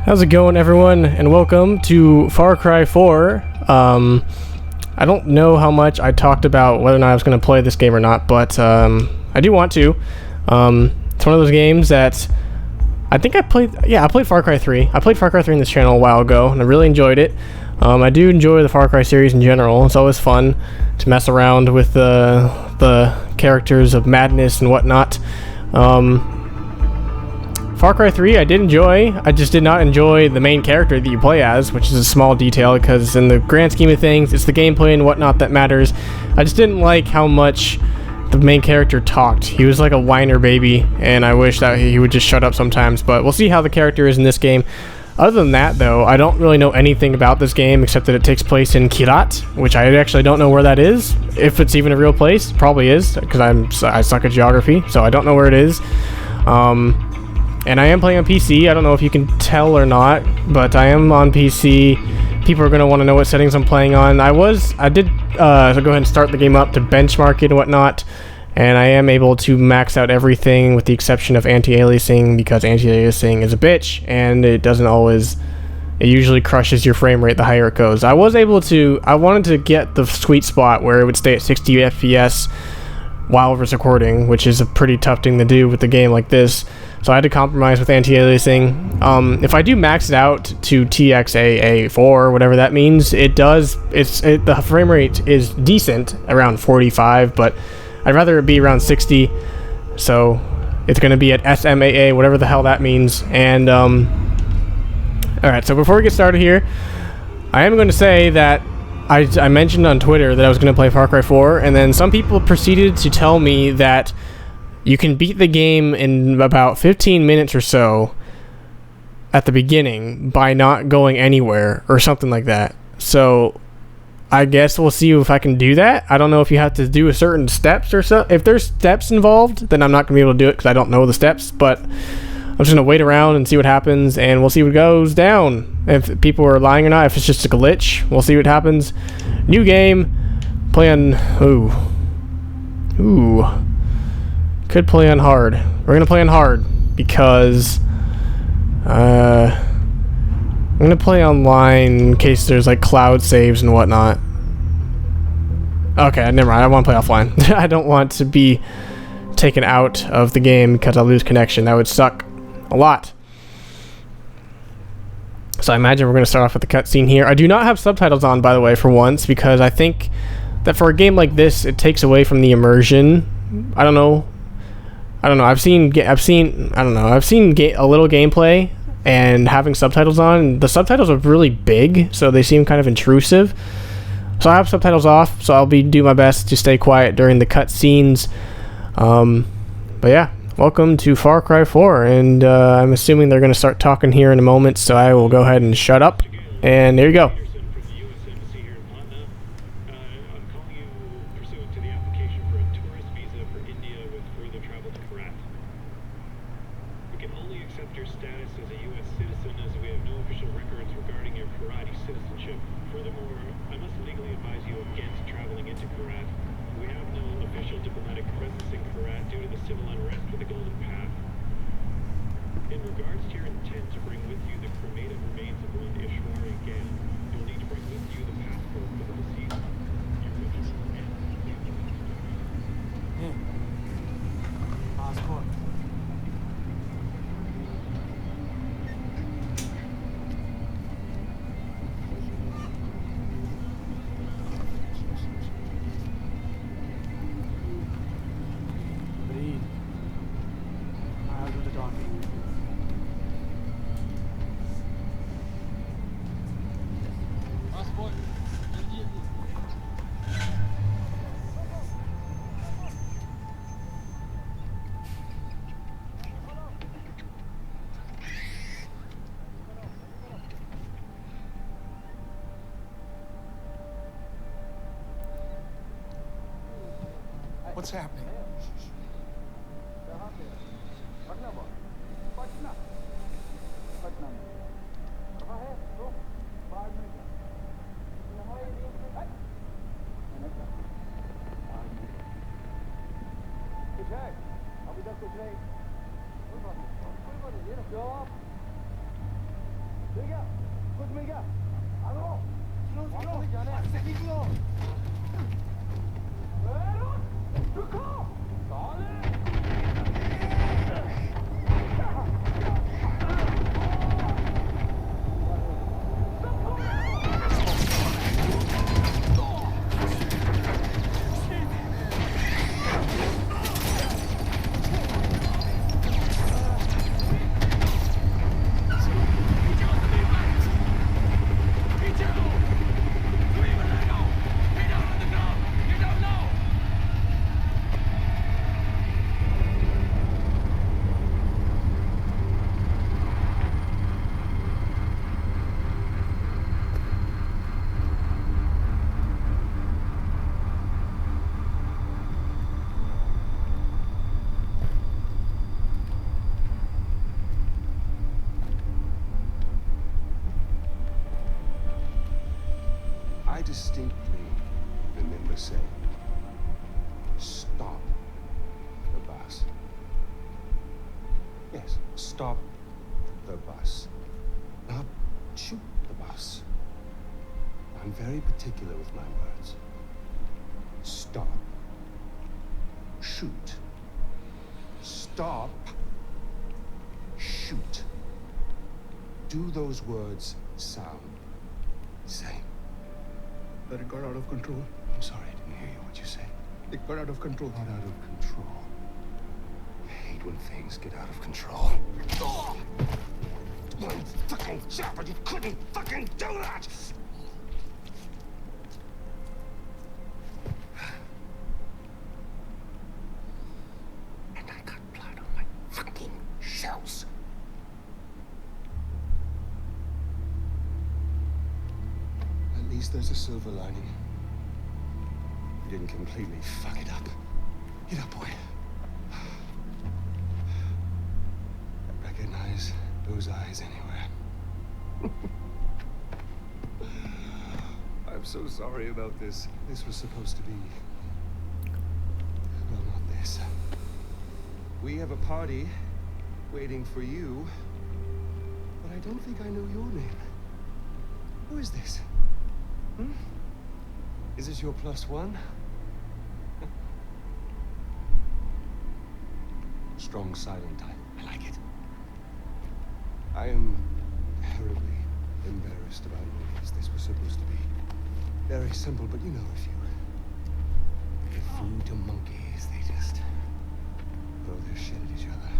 How's it going, everyone, and welcome to Far Cry 4. I don't know how much I talked about whether or not I was going to play this game or not, but I do want to. It's one of those games that I think I played Far Cry 3. I played Far Cry 3 in this channel a while ago, and I really enjoyed it. I do enjoy the Far Cry series in general. It's always fun to mess around with the characters of madness and whatnot. Far Cry 3 I did enjoy. I just did not enjoy the main character that you play as, which is a small detail because in the grand scheme of things, it's the gameplay and whatnot that matters. I just didn't like how much the main character talked. He was like a whiner baby, and I wish that he would just shut up sometimes, but we'll see how the character is in this game. Other than that, though, I don't really know anything about this game except that it takes place in Kyrat, which I actually don't know where that is. If it's even a real place, probably is, because I suck at geography, so I don't know where it is. And I am playing on PC. I don't know if you can tell or not, but I am on PC. People are going to want to know what settings I'm playing on. I did go ahead and start the game up to benchmark it and whatnot, and I am able to max out everything with the exception of anti-aliasing, because anti-aliasing is a bitch, and it usually crushes your frame rate the higher it goes. I wanted to get the sweet spot where it would stay at 60 FPS while recording, which is a pretty tough thing to do with a game like this. So I had to compromise with anti-aliasing. If I do max it out to TXAA4, whatever that means, the frame rate is decent, around 45, but I'd rather it be around 60. So it's going to be at SMAA, whatever the hell that means. And alright, so before we get started here, I am going to say that I mentioned on Twitter that I was going to play Far Cry 4, and then some people proceeded to tell me that you can beat the game in about 15 minutes or so at the beginning by not going anywhere or something like that. So I guess we'll see if I can do that. I don't know if you have to do a certain steps or so. If there's steps involved, then I'm not going to be able to do it because I don't know the steps, but I'm just going to wait around and see what happens, and we'll see what goes down. If people are lying or not, if it's just a glitch, we'll see what happens. New game. Play on... Ooh. Could play on hard. We're going to play on hard because... I'm going to play online in case there's like cloud saves and whatnot. Okay, never mind. I want to play offline. I don't want to be taken out of the game because I lose connection. That would suck a lot. So I imagine we're going to start off with the cutscene here. I do not have subtitles on, by the way, for once, because I think that for a game like this, it takes away from the immersion. I don't know. I've seen a little gameplay and having subtitles on. The subtitles are really big, so they seem kind of intrusive. So I have subtitles off, so I'll do my best to stay quiet during the cutscenes. But yeah. Welcome to Far Cry 4, and I'm assuming they're going to start talking here in a moment, so I will go ahead and shut up, and there you go. What's happening? I distinctly remember saying, stop the bus. Yes, stop the bus. Not shoot the bus. I'm very particular with my words. Stop. Shoot. Stop. Shoot. Do those words sound the same? But it got out of control. I'm sorry, I didn't hear you. What'd you say? It got out of control. Got out of control. I hate when things get out of control. Oh! One fucking job, but you couldn't fucking do that! And I got blood on my fucking shells. At least there's a silver lining. You didn't completely fuck it up. Get up, boy. I recognize those eyes anywhere. I'm so sorry about this. This was supposed to be... well, not this. We have a party waiting for you, but I don't think I know your name. Who is this? Hmm? Is this your +1? Strong silent type. I like it. I am terribly embarrassed about all this. This was supposed to be very simple, but you know, if you give food to monkeys, they just throw their shit at each other.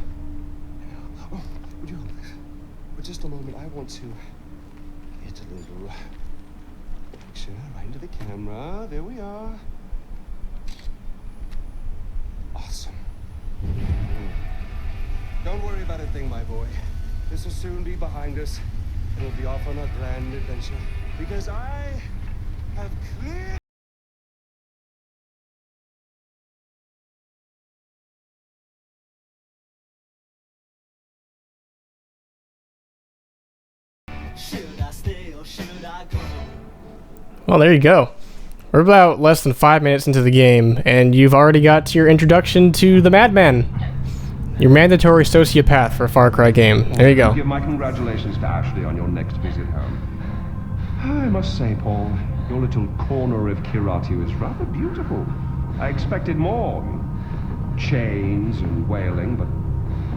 You know? Oh, would you hold this? For just a moment, I want to get a little picture right into the camera. There we are. Awesome. Don't worry about a thing, my boy. This will soon be behind us, and we'll be off on a grand adventure. Because I have cleared... Should I stay or should I go? Well, there you go. We're about less than 5 minutes into the game, and you've already got to your introduction to the Madman. Your mandatory sociopath for a Far Cry game. There you go. Give my congratulations to Ashley on your next visit home. I must say, Paul, your little corner of Kyrat is rather beautiful. I expected more. Chains and wailing, but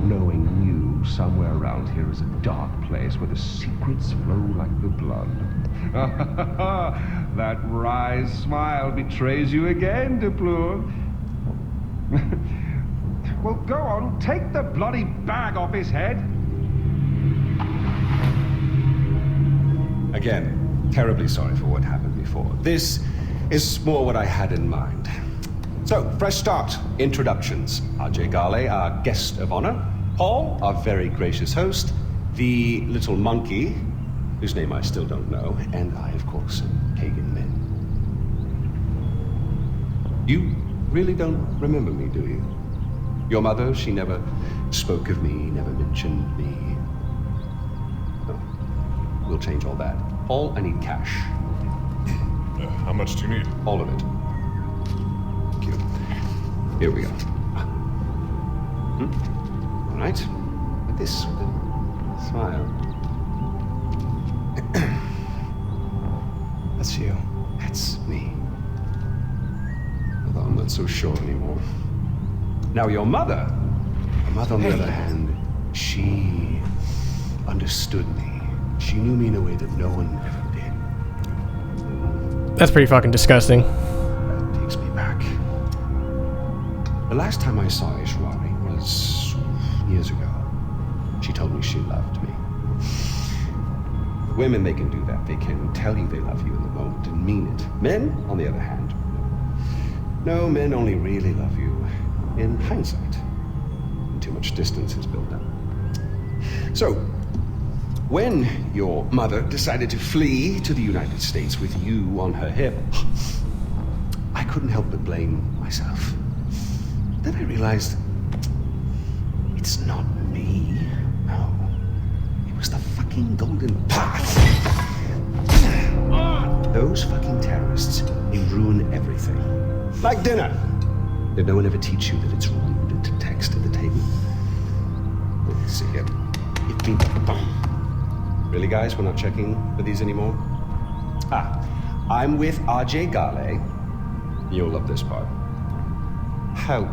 knowing you somewhere around here is a dark place where the secrets flow like the blood. That wry smile betrays you again, Deplour. Well, go on, take the bloody bag off his head. Again, terribly sorry for what happened before. This is more what I had in mind. So, fresh start. Introductions. Ajay Gale, our guest of honor. Paul, our very gracious host. The little monkey, whose name I still don't know. And I, of course, Pagan Men. You really don't remember me, do you? Your mother, she never spoke of me, never mentioned me. No, we'll change all that. Paul, I need cash. How much do you need? All of it. Thank you. Here we go. All right. With this smile. That's you. That's me. Although I'm not so sure anymore. Now your mother. My mother, on the other hand, she understood me. She knew me in a way that no one ever did. That's pretty fucking disgusting. That takes me back. The last time I saw Ishwari was years ago. She told me she loved me. Women, they can do that. They can tell you they love you in the moment and mean it. Men, on the other hand, no, men only really love you in hindsight. Too much distance is built up. So, when your mother decided to flee to the United States with you on her hip, I couldn't help but blame myself. Then I realized it's not me. No. It was the fucking Golden Path. Those fucking terrorists, they ruin everything. Like dinner. Did no one ever teach you that it's rude to text at the table? Let's see here. Really, guys? We're not checking for these anymore? I'm with RJ Gale. You'll love this part. Help.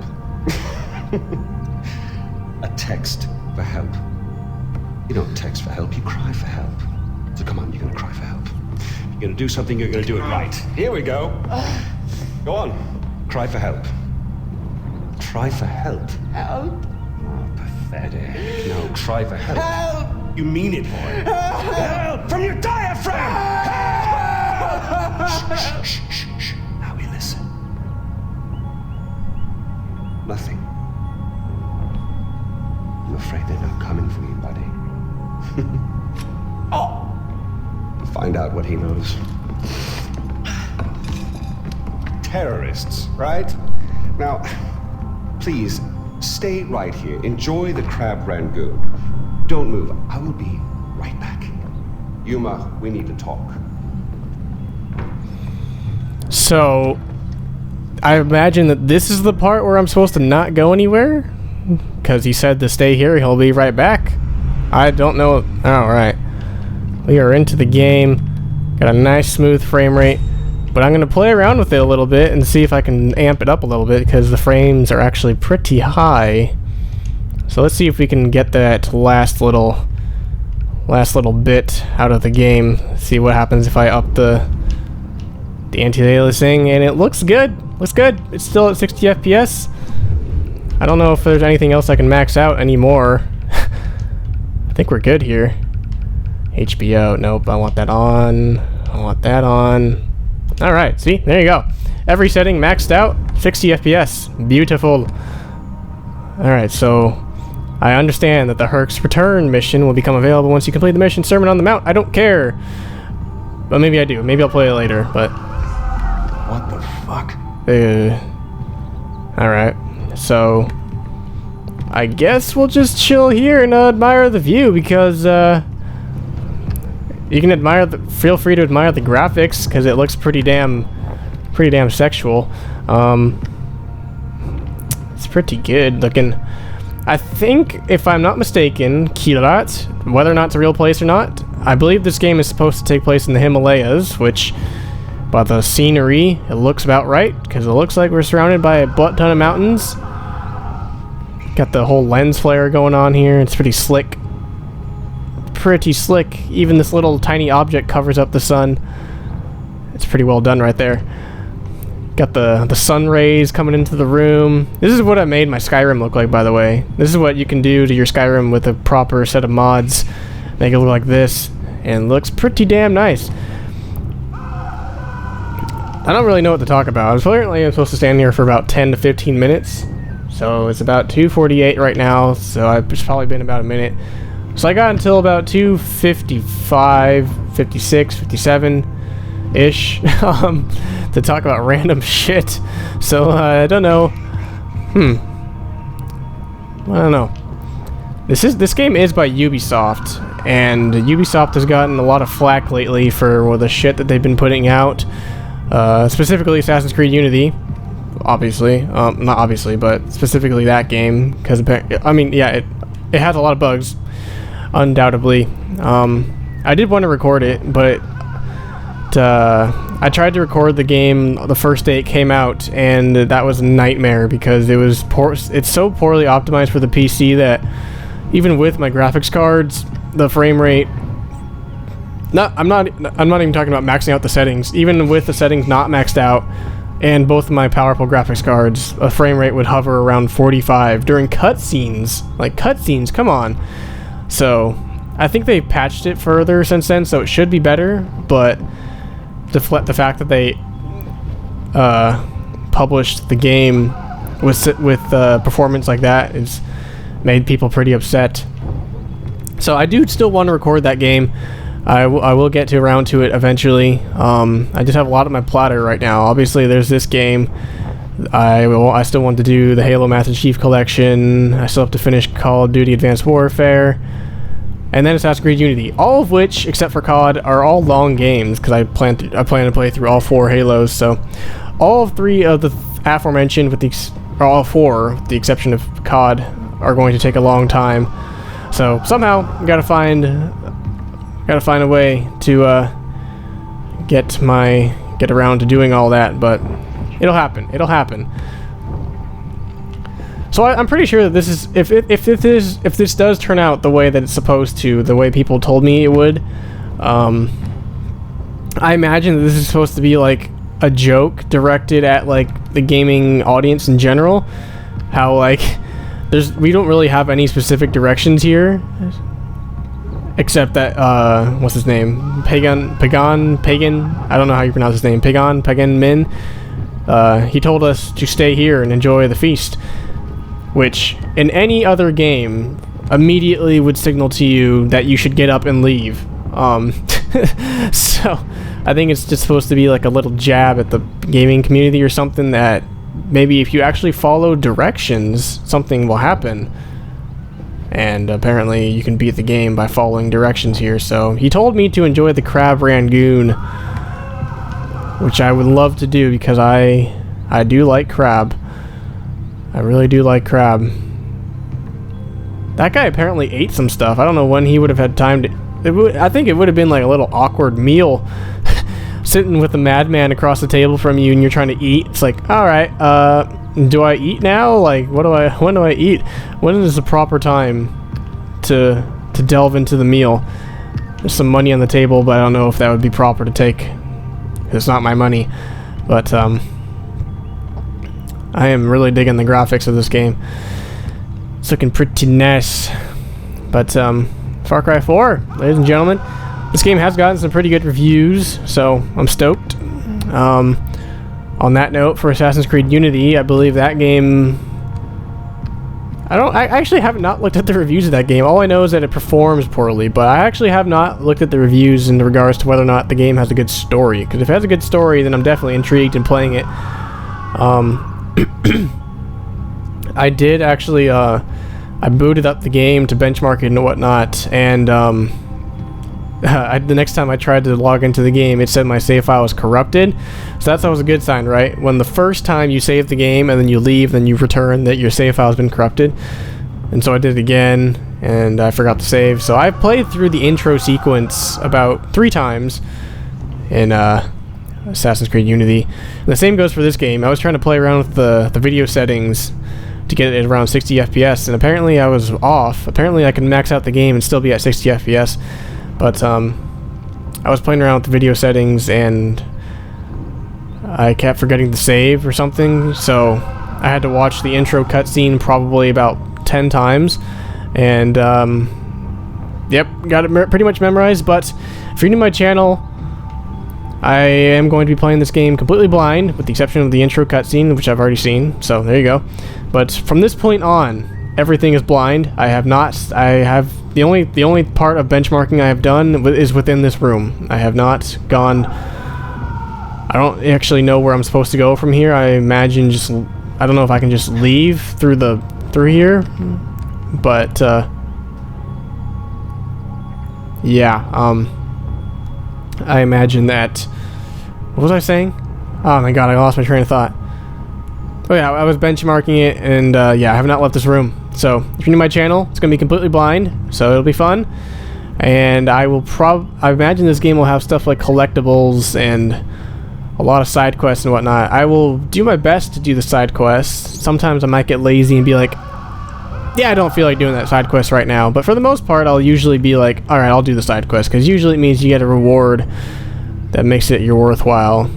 A text for help. You don't text for help, you cry for help. So come on, you're gonna cry for help. You're gonna do something, you're gonna do it right. Here we go. Go on. Cry for help. Try for help. Help! Oh, pathetic. No, try for help. Help! You mean it, boy. Help! From your diaphragm! Help! Shh, shh, shh, shh. Now we listen. Nothing. I'm afraid they're not coming for you, buddy. Oh! Find out what he knows. Terrorists, right? Now, please, stay right here. Enjoy the crab rangoon. Don't move. I will be right back. Yuma, we need to talk. So, I imagine that this is the part where I'm supposed to not go anywhere? Because he said to stay here, he'll be right back. I don't know. Alright. We are into the game. Got a nice smooth frame rate. But I'm going to play around with it a little bit and see if I can amp it up a little bit, because the frames are actually pretty high. So let's see if we can get that last little bit out of the game. See what happens if I up the anti-aliasing, and it looks good. Looks good. It's still at 60 FPS. I don't know if there's anything else I can max out anymore. I think we're good here. HBO. Nope. I want that on. I want that on. Alright, see? There you go. Every setting maxed out, 60 FPS. Beautiful. Alright, so I understand that the Herc's Return mission will become available once you complete the mission Sermon on the Mount. I don't care. But maybe I do. Maybe I'll play it later, but... What the fuck? Alright, so... I guess we'll just chill here and admire the view, because, you can feel free to admire the graphics, because it looks pretty damn sexual. It's pretty good looking. I think, if I'm not mistaken, Kyrat, whether or not it's a real place or not, I believe this game is supposed to take place in the Himalayas, which, by the scenery, it looks about right, because it looks like we're surrounded by a butt ton of mountains. Got the whole lens flare going on here. It's pretty slick. Pretty slick. Even this little tiny object covers up the sun. It's pretty well done right there. Got the sun rays coming into the room. This is what I made my Skyrim look like, by the way. This is what you can do to your Skyrim with a proper set of mods. Make it look like this, and it looks pretty damn nice. I don't really know what to talk about. Apparently I'm supposed to stand here for about 10 to 15 minutes. So it's about 2:48 right now, so it's probably been about a minute. So I got until about 2:55, 56, 57-ish to talk about random shit. So I don't know. I don't know. This game is by Ubisoft, and Ubisoft has gotten a lot of flack lately for the shit that they've been putting out. Specifically Assassin's Creed Unity. Obviously. Not obviously, but specifically that game. Because, I mean, yeah, it has a lot of bugs. Undoubtedly. I did want to record it, but I tried to record the game the first day it came out, and that was a nightmare because it's so poorly optimized for the PC that even with my graphics cards, the frame rate. I'm not even talking about maxing out the settings. Even with the settings not maxed out, and both of my powerful graphics cards, a frame rate would hover around 45 during cutscenes. Like cutscenes, come on. So I think they patched it further since then, so it should be better. But the fact that they published the game with performance like that is made people pretty upset. So I do still want to record that game. I will get around to it eventually. I just have a lot on my platter right now. Obviously, there's this game. I still want to do the Halo Master Chief Collection. I still have to finish Call of Duty Advanced Warfare. And then Assassin's Creed Unity. All of which, except for COD, are all long games, because I plan to play through all 4 Halos. So all 3 of the aforementioned, all 4, with the exception of COD, are going to take a long time. So somehow, gotta find a way to get around to doing all that, but it'll happen. So I'm pretty sure that this is if this does turn out the way that it's supposed to, the way people told me it would, I imagine that this is supposed to be like a joke directed at like the gaming audience in general. How like we don't really have any specific directions here. Except that, what's his name? Pagan, I don't know how you pronounce his name. Pagan Min. He told us to stay here and enjoy the feast. Which, in any other game, immediately would signal to you that you should get up and leave. So, I think it's just supposed to be like a little jab at the gaming community or something that maybe if you actually follow directions, something will happen. And apparently you can beat the game by following directions here. So he told me to enjoy the crab rangoon, which I would love to do because I do like crab. I really do like crab. That guy apparently ate some stuff. I don't know when he would have had time to... I think it would have been like a little awkward meal sitting with a madman across the table from you and you're trying to eat. It's like, alright, do I eat now? Like, when do I eat? When is the proper time to delve into the meal? There's some money on the table, but I don't know if that would be proper to take. It's not my money. But, I am really digging the graphics of this game. It's looking pretty nice. But, Far Cry 4, ladies and gentlemen. This game has gotten some pretty good reviews, so I'm stoked. On that note, for Assassin's Creed Unity, I believe that game... I actually have not looked at the reviews of that game. All I know is that it performs poorly, but I actually have not looked at the reviews in regards to whether or not the game has a good story. Because if it has a good story, then I'm definitely intrigued in playing it. I did actually, I booted up the game to benchmark it and whatnot, and the next time I tried to log into the game, it said my save file was corrupted. So that's always a good sign, right? When the first time you save the game and then you leave, then you return that your save file has been corrupted. And so I did it again, and I forgot to save. So I played through the intro sequence about 3 times in Assassin's Creed Unity. And the same goes for this game. I was trying to play around with the video settings to get it around 60 FPS, and apparently I was off. Apparently I can max out the game and still be at 60 FPS. But I was playing around with the video settings and I kept forgetting to save or something, so I had to watch the intro cutscene probably about 10 times. And yep, got it pretty much memorized. But if you're new to my channel, I am going to be playing this game completely blind, with the exception of the intro cutscene, which I've already seen, so there you go. But from this point on, everything is blind. I have the only part of benchmarking I have done is within this room. I have not gone... I don't actually know where I'm supposed to go from here. I imagine I don't know if I can just leave through here, but yeah, I imagine that... What was I saying? Oh my god, I lost my train of thought. Oh yeah, I was benchmarking it, and yeah, I have not left this room. So, if you're new to my channel, it's going to be completely blind, so it'll be fun. And I imagine this game will have stuff like collectibles and a lot of side quests and whatnot. I will do my best to do the side quests. Sometimes I might get lazy and be like, yeah, I don't feel like doing that side quest right now. But for the most part, I'll usually be like, alright, I'll do the side quest. Because usually it means you get a reward that makes it your worthwhile.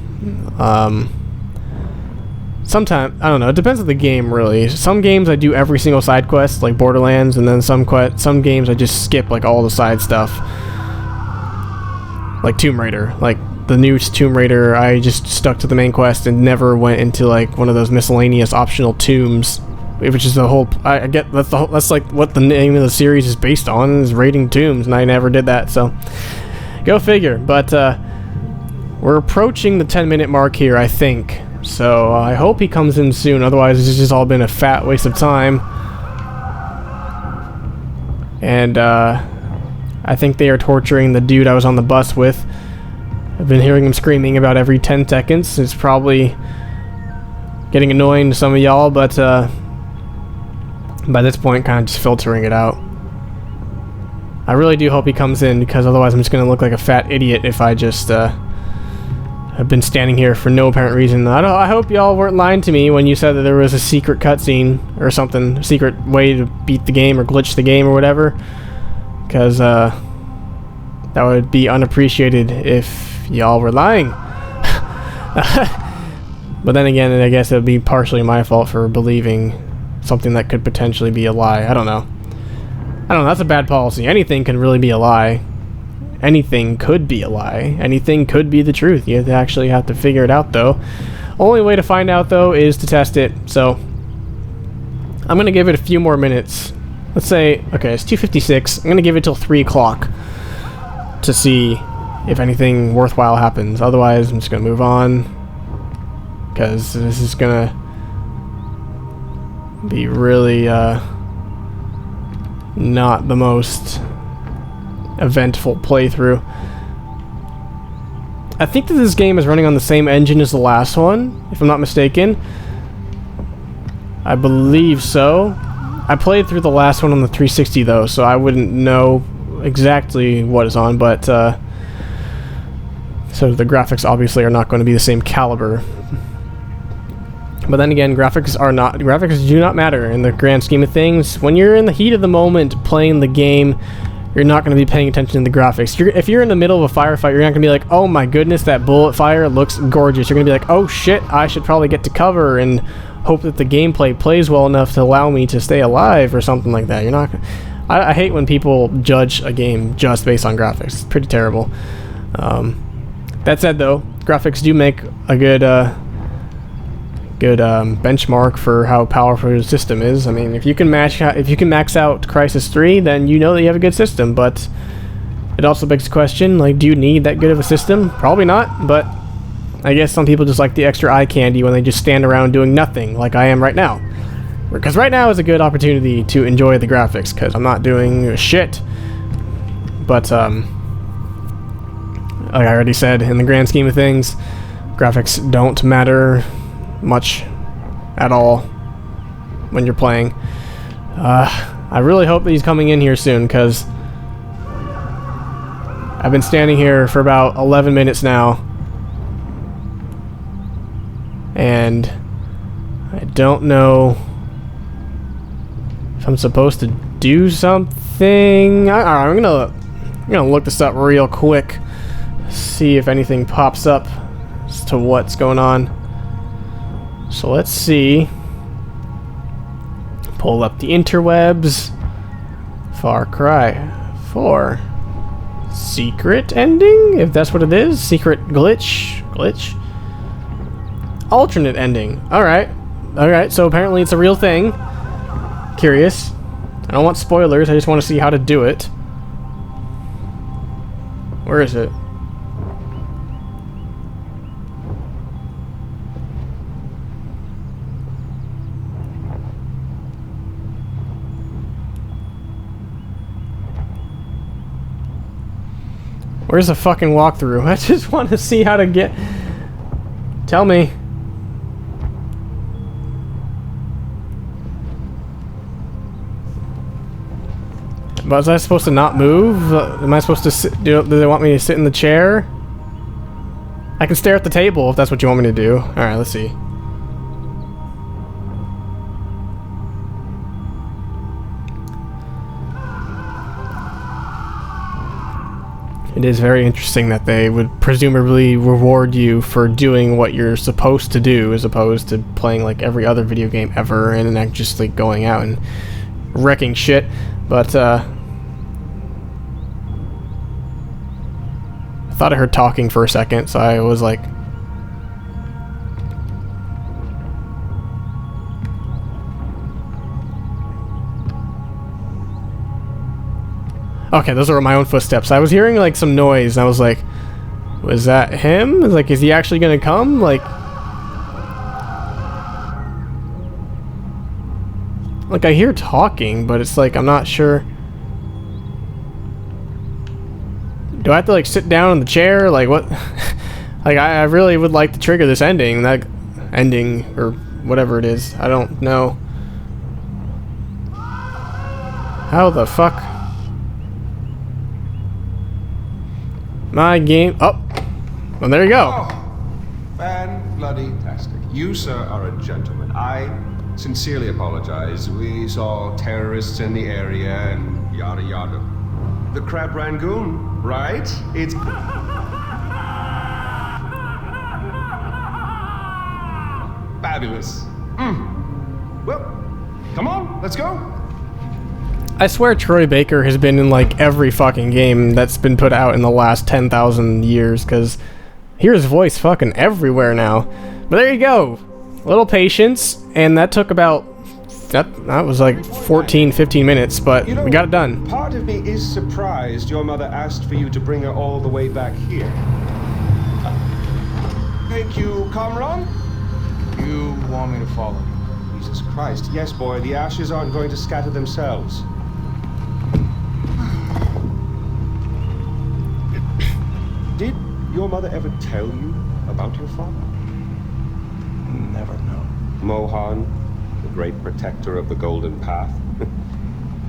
Sometimes, I don't know, it depends on the game, really. Some games I do every single side quest, like Borderlands, and then some games I just skip, like, all the side stuff. Like Tomb Raider. Like, the new Tomb Raider, I just stuck to the main quest and never went into, like, one of those miscellaneous optional tombs. Which is the whole... I get... That's, like, what the name of the series is based on, is raiding tombs, and I never did that, so... Go figure. But, we're approaching the 10-minute mark here, I think. So, I hope he comes in soon, otherwise it's just all been a fat waste of time. And, I think they are torturing the dude I was on the bus with. I've been hearing him screaming about every 10 seconds. It's probably getting annoying to some of y'all, but, by this point, kind of just filtering it out. I really do hope he comes in, because otherwise I'm just going to look like a fat idiot if I just, have been standing here for no apparent reason. I hope y'all weren't lying to me when you said that there was a secret cutscene or something, a secret way to beat the game or glitch the game or whatever. Because, that would be unappreciated if y'all were lying. But then again, I guess it would be partially my fault for believing something that could potentially be a lie. I don't know. That's a bad policy. Anything can really be a lie. Anything could be a lie. Anything could be the truth. You actually have to figure it out, though. Only way to find out, though, is to test it. So, I'm going to give it a few more minutes. Let's say, okay, it's 2:56. I'm going to give it till 3 o'clock to see if anything worthwhile happens. Otherwise, I'm just going to move on. Because this is going to be really, not the most eventful playthrough. I think that this game is running on the same engine as the last one, if I'm not mistaken. I believe so. I played through the last one on the 360 though, so I wouldn't know exactly what is on, but so the graphics obviously are not going to be the same caliber. But then again, graphics do not matter in the grand scheme of things. When you're in the heat of the moment playing the game, you're not going to be paying attention to the graphics. If you're in the middle of a firefight, you're not going to be like, oh my goodness, that bullet fire looks gorgeous. You're going to be like, oh shit, I should probably get to cover and hope that the gameplay plays well enough to allow me to stay alive or something like that. You're not. I hate when people judge a game just based on graphics. It's pretty terrible. That said, though, graphics do make a good benchmark for how powerful the system is. I mean, if you can max out Crysis 3, then you know that you have a good system. But it also begs the question, like, do you need that good of a system? Probably not. But I guess some people just like the extra eye candy when they just stand around doing nothing, like I am right now. Because right now is a good opportunity to enjoy the graphics, because I'm not doing shit. But like I already said, in the grand scheme of things, graphics don't matter much at all when you're playing. I really hope that he's coming in here soon, because I've been standing here for about 11 minutes now, and I don't know if I'm supposed to do something. I'm gonna look this up real quick, see if anything pops up as to what's going on. So let's see. Pull up the interwebs. Far Cry 4. Secret ending? If that's what it is. Secret glitch. Alternate ending. Alright. So apparently it's a real thing. Curious. I don't want spoilers. I just want to see how to do it. Where is it? Where's the fucking walkthrough? I just want to see how to get... Tell me. Was I supposed to not move? Am I supposed to sit? Do they want me to sit in the chair? I can stare at the table if that's what you want me to do. Alright, let's see. It is very interesting that they would presumably reward you for doing what you're supposed to do as opposed to playing like every other video game ever and then just like going out and wrecking shit. But I thought I heard talking for a second, so I was like, okay, those were my own footsteps. I was hearing like some noise, and I was like, was that him? Like, is he actually gonna come? Like I hear talking, but it's like I'm not sure. Do I have to like sit down in the chair? Like what? Like I really would like to trigger this ending. That ending or whatever it is. I don't know. How the fuck? My game. Oh, well, there you go. Oh, fan-bloody-tastic. You, sir, are a gentleman. I sincerely apologize. We saw terrorists in the area and yada yada. The crab rangoon, right? It's... fabulous. Well, come on, let's go. I swear Troy Baker has been in like every fucking game that's been put out in the last 10,000 years, because hear his voice fucking everywhere now. But there you go. A little patience, and that took about... That was like 14, 15 minutes, but You know, we got it done. Part of me is surprised your mother asked for you to bring her all the way back here. Thank you, Kamran. You want me to follow you? Jesus Christ. Yes, boy, the ashes aren't going to scatter themselves. Did your mother ever tell you about your father? Never know. Mohan, the great protector of the Golden Path.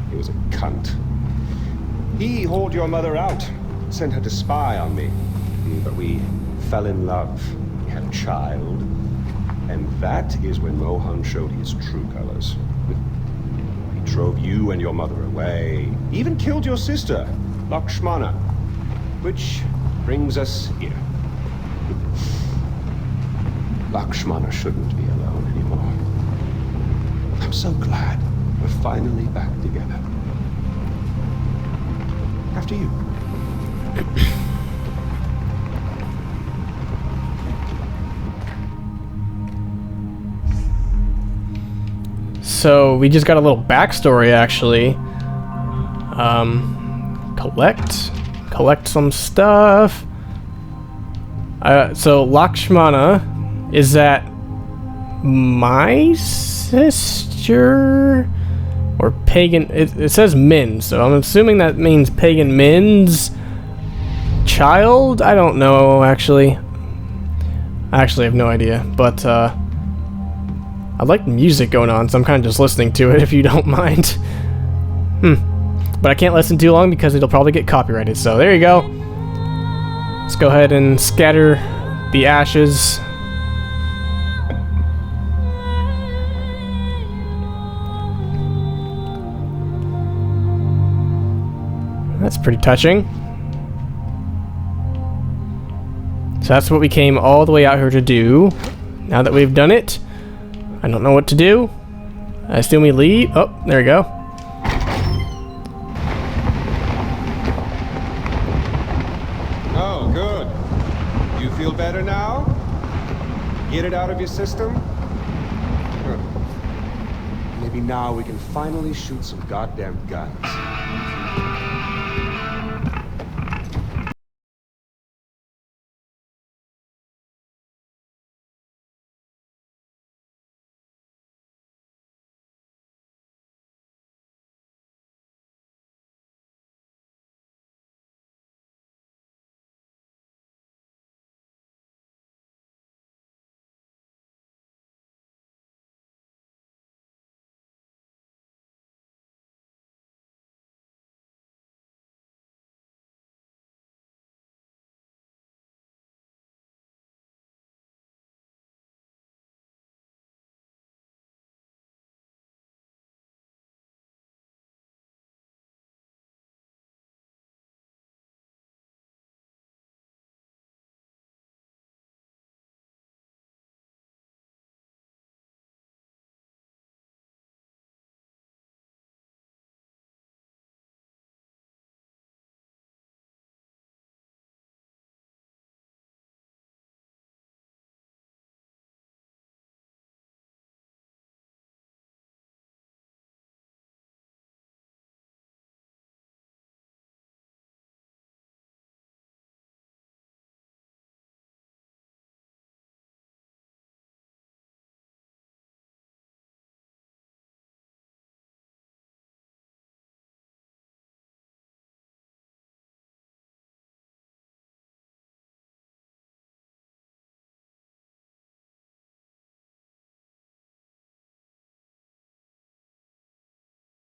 He was a cunt. He hauled your mother out, sent her to spy on me. But we fell in love. We had a child. And that is when Mohan showed his true colors. He drove you and your mother away. Even killed your sister, Lakshmana. Which brings us here. Lakshmana shouldn't be alone anymore. I'm so glad we're finally back together. After you. So we just got a little backstory, actually. Collect some stuff. So Lakshmana, is that my sister or pagan? It says Min, so I'm assuming that means pagan Min's child. I don't know, actually. I actually have no idea, but I like the music going on, so I'm kind of just listening to it, if you don't mind. But I can't listen too long because it'll probably get copyrighted, so there you go. Let's go ahead and scatter the ashes. That's pretty touching. So that's what we came all the way out here to do. Now that we've done it, I don't know what to do. I assume we leave. Oh, there we go. Oh, good. You feel better now? Get it out of your system? Good. Maybe now we can finally shoot some goddamn guns.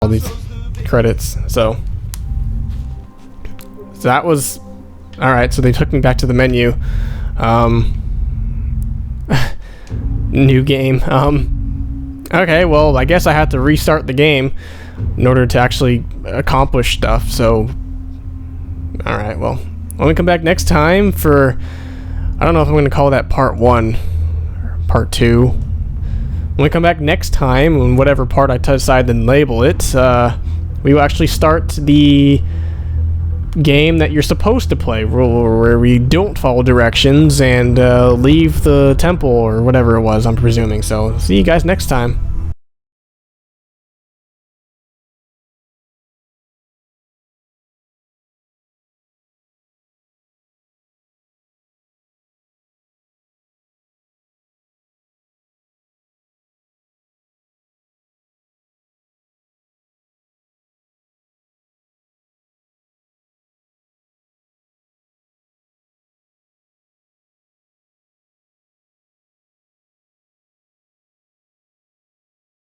all these credits. So that was all right. So they took me back to the menu. New game. Okay, well, I guess I have to restart the game in order to actually accomplish stuff. So, all right, well, when we come back next time for, I don't know if I'm going to call that part 1 or part 2. When we come back next time, and whatever part I decide to label it, we will actually start the game that you're supposed to play, where we don't follow directions and leave the temple or whatever it was, I'm presuming. So, see you guys next time.